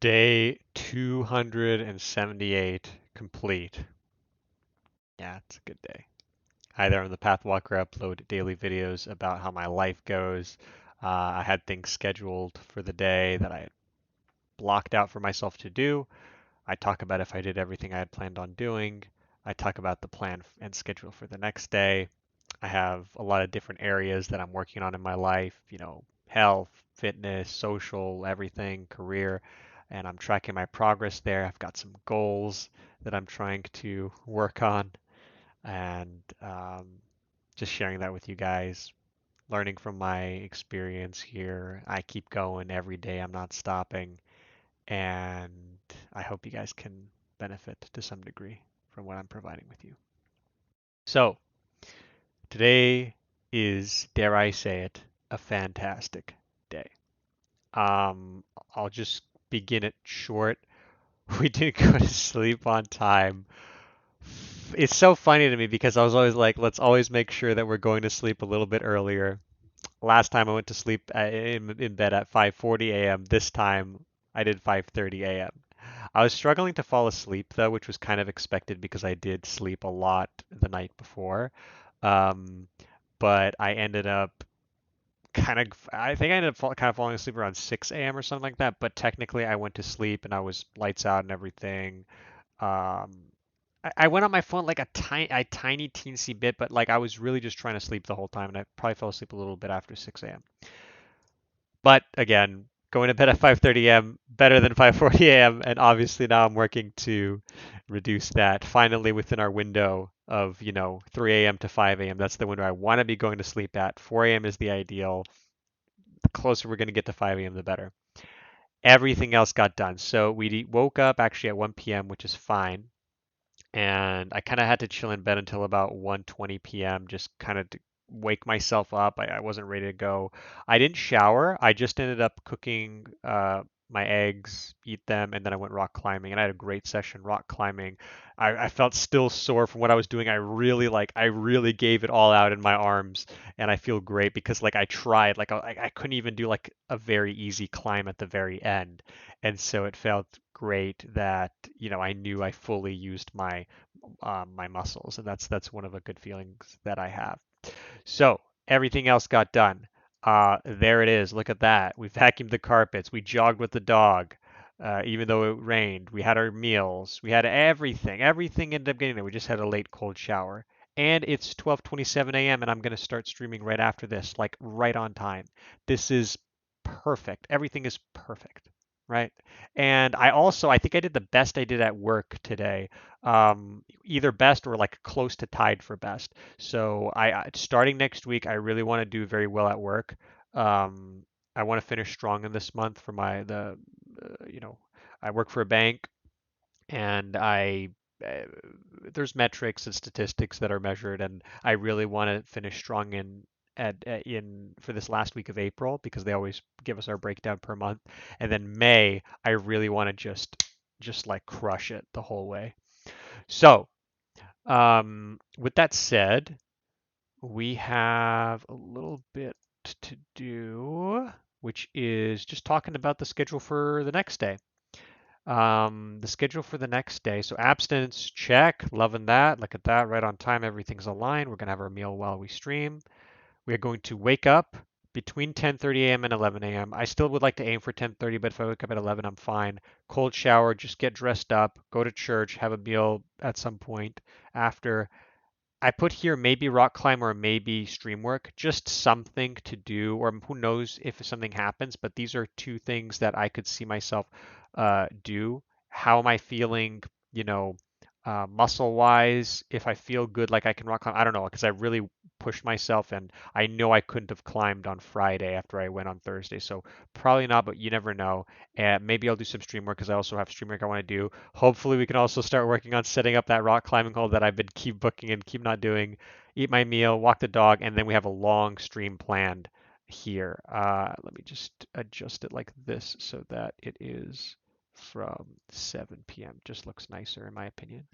Day 278 complete. Yeah, it's a good day. Hi there, I'm the Pathwalker. I upload daily videos about how my life goes. I had things scheduled for the day that I had blocked out for myself to do. I talk about if I did everything I had planned on doing. I talk about the plan and schedule for the next day. I have a lot of different areas that I'm working on in my life, health, fitness, social, everything, career, and I'm tracking my progress there. I've got some goals that I'm trying to work on, and just sharing that with you guys, learning from my experience here. I keep going every day, I'm not stopping, and I hope you guys can benefit to some degree from what I'm providing with you. So, today is, dare I say it, a fantastic day. Um, I'll just begin it short. We didn't go to sleep on time. It's so funny to me because I was always like, let's always make sure that we're going to sleep a little bit earlier. Last time I went to sleep in bed at 5:40 a.m. This time I did 5:30 a.m. I was struggling to fall asleep though, which was kind of expected because I did sleep a lot the night before. Um, but I ended up I think I ended up kind of falling asleep around 6 a.m. or something like that. But technically, I went to sleep and I was lights out and everything. Um, I went on my phone like a tiny teensy bit, but like I was really just trying to sleep the whole time, and I probably fell asleep a little bit after 6 a.m. But again, going to bed at 5:30 a.m. better than 5:40 a.m. And obviously now I'm working to reduce that. Finally, within our window of 3 a.m. to 5 a.m. That's the window I want to be going to sleep at. 4 a.m. is the ideal. The closer we're going to get to 5 a.m., the better. Everything else got done. So we woke up actually at 1 p.m., which is fine. And I kind of had to chill in bed until about 1:20 p.m. just kind of to wake myself up. I wasn't ready to go. I didn't shower. I just ended up cooking my eggs, eat them, and then I went rock climbing. And I had a great session rock climbing. I felt still sore from what I was doing. I really gave it all out in my arms, and I feel great because like I tried. Like I couldn't even do like a very easy climb at the very end, and so it felt great that I knew I fully used my muscles, and that's one of the good feelings that I have. So everything else got done. There it is. Look at that. We vacuumed the carpets. We jogged with the dog, even though it rained. We had our meals. We had everything. Everything ended up getting there. We just had a late cold shower. And it's 12:27 a.m. and I'm going to start streaming right after this, like right on time. This is perfect. Everything is perfect, right? And I think I did the best I did at work today. Either best or like close to tied for best. So starting next week, I really want to do very well at work. Um, I want to finish strong in this month for I work for a bank, and uh, there's metrics and statistics that are measured, and I really want to finish strong in for this last week of April because they always give us our breakdown per month, and then May I really want to just like crush it the whole way. So, with that said, we have a little bit to do, which is just talking about the schedule for the next day. The schedule for the next day. So abstinence, check, loving that. Look at that, right on time. Everything's aligned. We're gonna have our meal while we stream. We are going to wake up between 10:30 a.m. and 11 a.m. I still would like to aim for 10:30, but if I wake up at 11, I'm fine. Cold shower, just get dressed up, go to church, have a meal at some point after. I put here maybe rock climb or maybe stream work, just something to do, or who knows if something happens, but these are two things that I could see myself do. How am I feeling, muscle wise? If I feel good, like I can rock climb, I don't know, because I really pushed myself and I know I couldn't have climbed on Friday after I went on Thursday. So probably not, but you never know. And maybe I'll do some stream work because I also have stream work I want to do. Hopefully, we can also start working on setting up that rock climbing hole that I've been keep booking and keep not doing. Eat my meal, walk the dog, and then we have a long stream planned here. Let me just adjust it like this so that it is from 7 p.m. Just looks nicer in my opinion.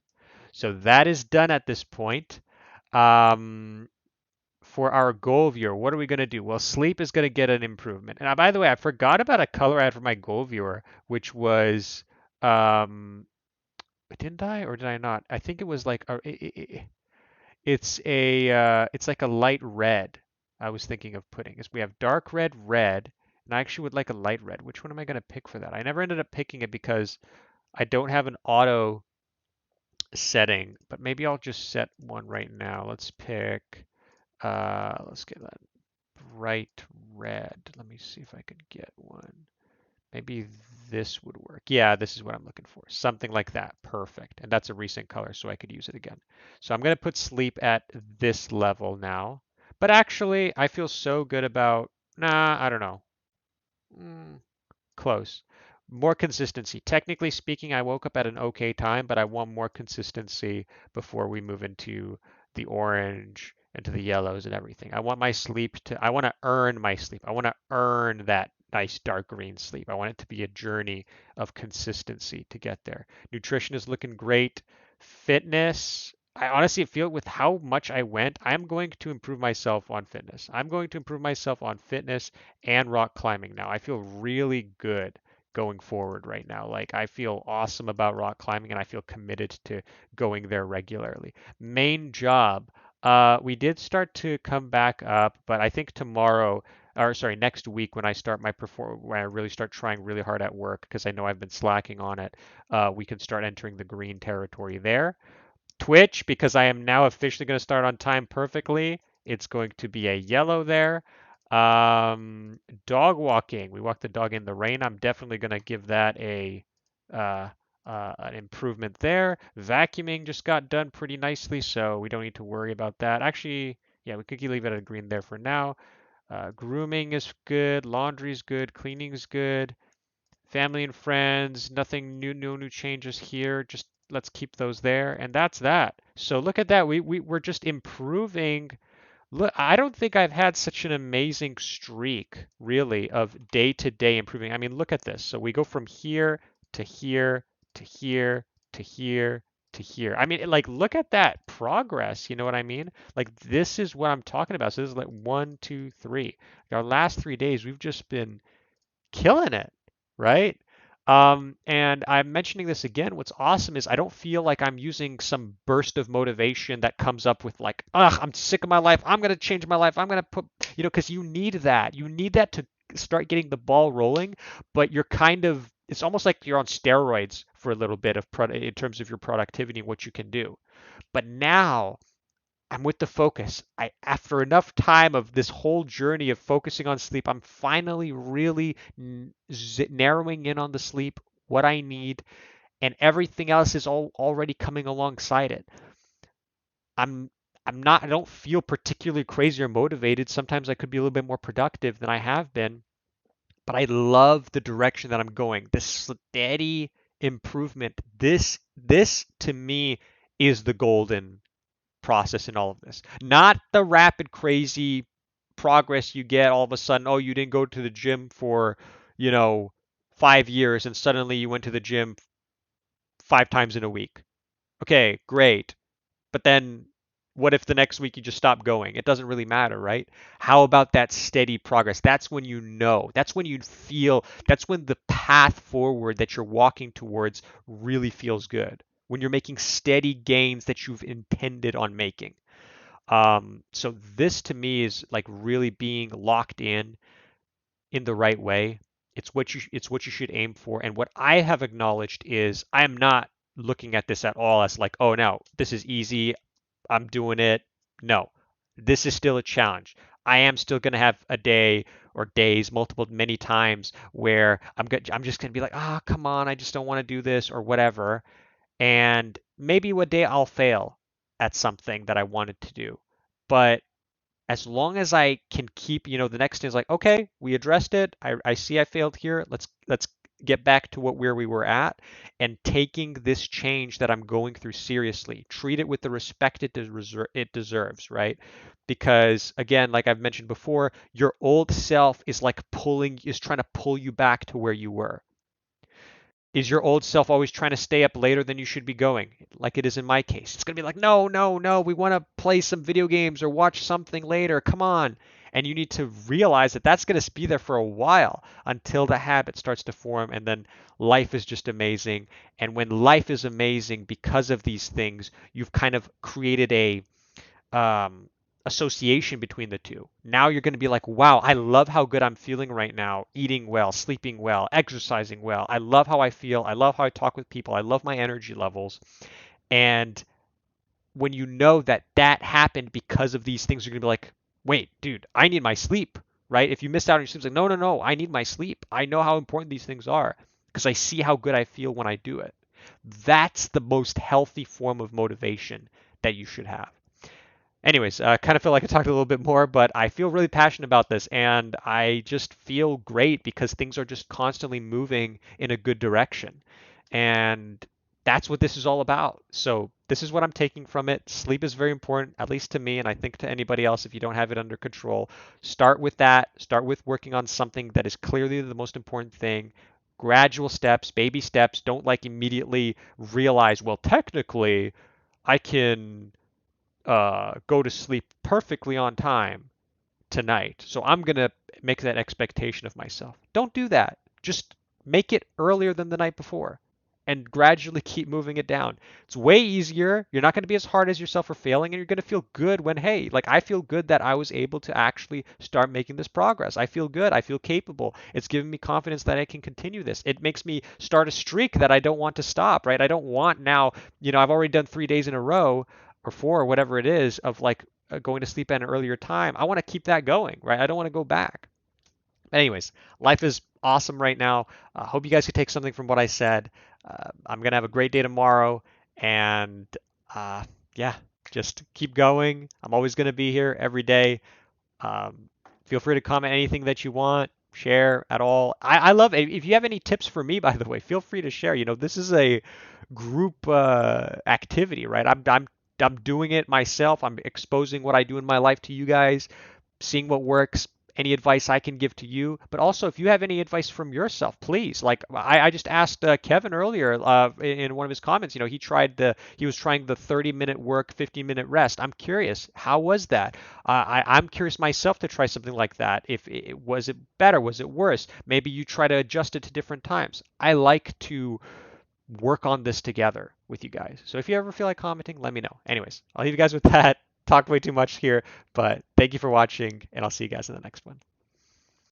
So that is done at this point. Um, for our goal viewer, what are we going to do? Well, sleep is going to get an improvement. And by the way, I forgot about a color I had for my goal viewer, which was, um, didn't I or did I not? I think it was like it's like a light red. I was thinking of putting is we have dark red, red, and I actually would like a light red. Which one am I going to pick for that? I never ended up picking it because I don't have an auto setting, but maybe I'll just set one right now. Let's pick, let's get that bright red. Let me see if I can get one. Maybe this would work. Yeah, this is what I'm looking for. Something like that. Perfect. And that's a recent color, so I could use it again. So I'm going to put sleep at this level now. But actually, I feel so good about, nah, I don't know. Mm, close. More consistency. Technically speaking, I woke up at an okay time, but I want more consistency before we move into the orange, into the yellows and everything. I want my sleep to, I want to earn my sleep. I want to earn that nice dark green sleep. I want it to be a journey of consistency to get there. Nutrition is looking great. Fitness, I honestly feel with how much I went, I'm going to improve myself on fitness. I'm going to improve myself on fitness and rock climbing now. I feel really good going forward right now. Like I feel awesome about rock climbing and I feel committed to going there regularly. Main job. We did start to come back up, but I think tomorrow, or sorry, next week when I start my when I really start trying really hard at work because I know I've been slacking on it, we can start entering the green territory there. Twitch, because I am now officially going to start on time perfectly. It's going to be a yellow there. Dog walking. We walked the dog in the rain. I'm definitely going to give that uh, an improvement there. Vacuuming just got done pretty nicely, so we don't need to worry about that. Actually, yeah, we could leave it at a green there for now. Grooming is good. Laundry is good. Cleaning is good. Family and friends, nothing new, no new changes here. Just let's keep those there. And that's that. So look at that. We're just improving. Look, I don't think I've had such an amazing streak, really, of day to day improving. I mean, look at this. So we go from here to here to here to here to here. I mean, like, look at that progress. You know what I mean? Like, this is what I'm talking about. So this is like 1, 2, 3. Our last 3 days, we've just been killing it, right? And I'm mentioning this again. What's awesome is I don't feel like I'm using some burst of motivation that comes up with like, ugh, I'm sick of my life. I'm gonna change my life. I'm gonna put, because you need that. You need that to start getting the ball rolling. But you're kind of, it's almost like you're on steroids for a little bit of in terms of your productivity and what you can do. But now I'm with the focus. After enough time of this whole journey of focusing on sleep, I'm finally really narrowing in on the sleep, what I need, and everything else is all already coming alongside it. I'm I'm not I don't feel particularly crazy or motivated. Sometimes I could be a little bit more productive than I have been, but I love the direction that I'm going. This steady improvement. This to me is the golden process in all of this. Not the rapid, crazy progress you get all of a sudden. Oh, you didn't go to the gym for, you know, 5 years and suddenly you went to the gym 5 times in a week. Okay, great. But then what if the next week you just stop going? It doesn't really matter, right? How about that steady progress? That's when you know. That's when you feel, that's when the path forward that you're walking towards really feels good. When you're making steady gains that you've intended on making. So this to me is like really being locked in the right way. It's what you should aim for. And what I have acknowledged is I am not looking at this at all as like, oh no, this is easy. I'm doing it. No, this is still a challenge. I am still going to have a day or days, many times where I'm just going to be like, ah, come on, I just don't want to do this or whatever. And maybe one day I'll fail at something that I wanted to do. But as long as I can keep, the next day is like, okay, we addressed it. I see I failed here. Let's get back to where we were at and taking this change that I'm going through seriously. Treat it with the respect it deserves, right? Because again, like I've mentioned before, your old self is trying to pull you back to where you were. Is your old self always trying to stay up later than you should be going, like it is in my case? It's going to be like, no, no, no, we want to play some video games or watch something later. Come on. And you need to realize that that's going to be there for a while until the habit starts to form. And then life is just amazing. And when life is amazing because of these things, you've kind of created a um, association between the two. Now you're going to be like, wow, I love how good I'm feeling right now, eating well, sleeping well, exercising well. I love how I feel. I love how I talk with people. I love my energy levels. And when you know that that happened because of these things, you're going to be like, wait, dude, I need my sleep, right? If you missed out on your sleep, it's like, no, no, no, I need my sleep. I know how important these things are because I see how good I feel when I do it. That's the most healthy form of motivation that you should have. Anyways, I kind of feel like I talked a little bit more, but I feel really passionate about this and I just feel great because things are just constantly moving in a good direction. And that's what this is all about. So, this is what I'm taking from it. Sleep is very important, at least to me, and I think to anybody else if you don't have it under control. Start with that. Start with working on something that is clearly the most important thing. Gradual steps, baby steps. Don't like immediately realize, well, technically, I can go to sleep perfectly on time tonight. So I'm going to make that expectation of myself. Don't do that. Just make it earlier than the night before and gradually keep moving it down. It's way easier. You're not going to be as hard as yourself for failing, and you're going to feel good when, hey, like I feel good that I was able to actually start making this progress. I feel good. I feel capable. It's giving me confidence that I can continue this. It makes me start a streak that I don't want to stop, right? I don't want now, I've already done 3 days in a row or four or whatever it is of like going to sleep at an earlier time. I want to keep that going, right? I don't want to go back. Anyways, life is awesome right now. I hope you guys could take something from what I said. I'm going to have a great day tomorrow. And uh, yeah, just keep going. I'm always going to be here every day. Um, Feel free to comment anything that you want, share at all. I love it. If you have any tips for me, by the way, feel free to share. This is a group activity, right? I'm doing it myself. I'm exposing what I do in my life to you guys, seeing what works, any advice I can give to you. But also, if you have any advice from yourself, please. Like I just asked Kevin earlier in one of his comments. He was trying the 30-minute work, 15-minute rest. I'm curious, how was that? I'm curious myself to try something like that. If it was it better, was it worse? Maybe you try to adjust it to different times. I like to work on this together with you guys. So if you ever feel like commenting, let me know. Anyways, I'll leave you guys with that. Talked way too much here, but thank you for watching, and I'll see you guys in the next one.